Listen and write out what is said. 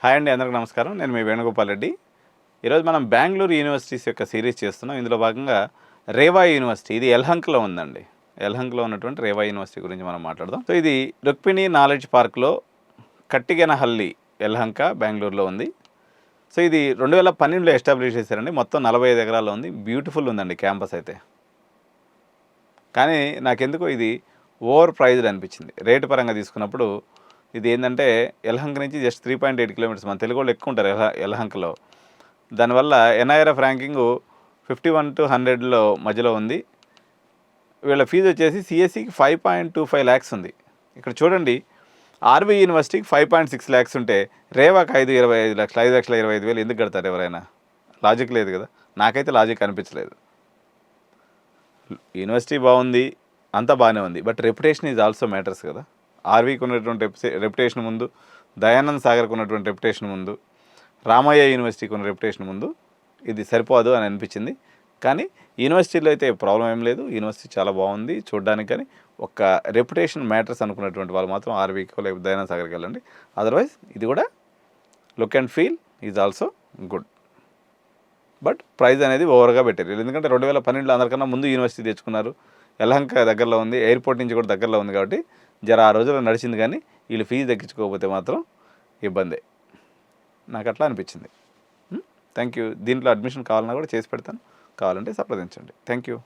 Hi అండి, అందరికీ నమస్కారం. నేను మీ వేణుగోపాల్ రెడ్డి. ఈరోజు మనం బెంగళూరు యూనివర్సిటీస్ యొక్క సిరీస్ చేస్తున్నాం. ఇందులో భాగంగా రేవా యూనివర్సిటీ, ఇది యలహంకలో ఉందండి. యలహంకలో ఉన్నటువంటి రేవా యూనివర్సిటీ గురించి మనం మాట్లాడదాం. సో ఇది రుక్మిణి నాలెడ్జ్ పార్క్లో కట్టిగెనహల్లి, యలహంక, బెంగళూరులో ఉంది. సో ఇది 2012లో ఎస్టాబ్లిష్ చేశారండి. మొత్తం 45 ఎకరాల్లో ఉంది. బ్యూటిఫుల్ ఉందండి క్యాంపస్ అయితే. కానీ నాకెందుకో ఇది ఓవర్ ప్రైజ్డ్ అనిపించింది. రేటు పరంగా తీసుకున్నప్పుడు ఇది ఏంటంటే యలహంక నుంచి జస్ట్ 3.8 కిలోమీటర్స్. మన తెలుగు వాళ్ళు ఎక్కువ ఉంటారు యలహంకలో. దానివల్ల ఎన్ఐఆర్ఎఫ్ ర్యాంకింగ్ 51 to 100లో మధ్యలో ఉంది. వీళ్ళ ఫీజు వచ్చేసి సిఎస్సికి 5.25 lakhs ఉంది. ఇక్కడ చూడండి, ఆర్వి యూనివర్సిటీకి 5.6 lakhs ఉంటే రేవాకి 5.25 లక్షలు, 5,25,000 ఎందుకు కడతారు ఎవరైనా? లాజిక్ లేదు కదా. నాకైతే లాజిక్ అనిపించలేదు. యూనివర్సిటీ బాగుంది, అంతా బాగానే ఉంది, but reputation is also matters కదా. ఆర్వీకి ఉన్నటువంటి రెప్యుటేషన్ ముందు, దయానంద్ సాగర్కి ఉన్నటువంటి రెప్యుటేషన్ ముందు, రామయ్య యూనివర్సిటీకి ఉన్న రెప్యుటేషన్ ముందు ఇది సరిపోదు అని అనిపించింది. కానీ యూనివర్సిటీలో అయితే ప్రాబ్లం ఏం లేదు. యూనివర్సిటీ చాలా బాగుంది చూడడానికి. కానీ ఒక రెప్యుటేషన్ మ్యాటర్స్ అనుకున్నటువంటి వాళ్ళు మాత్రం ఆర్వీకో లేకపోతే దయానంద్ సాగర్కి వెళ్ళండి. అదర్వైజ్ ఇది కూడా look and feel is also good. But price అనేది ఓవర్గా పెట్టారు. ఎందుకంటే 2012లో అందరికన్నా ముందు యూనివర్సిటీ తెచ్చుకున్నారు. యలహంక దగ్గరలో ఉంది, ఎయిర్పోర్ట్ నుంచి కూడా దగ్గరలో ఉంది కాబట్టి జర ఆ రోజుల్లో నడిచింది. కానీ వీళ్ళు ఫీజు తగ్గించుకోకపోతే మాత్రం ఇబ్బందే. నాకు అట్లా అనిపించింది. Thank you. దీంట్లో అడ్మిషన్ కావాలన్నా కూడా చేసి పెడతాను, కావాలంటే సంప్రదించండి. Thank you.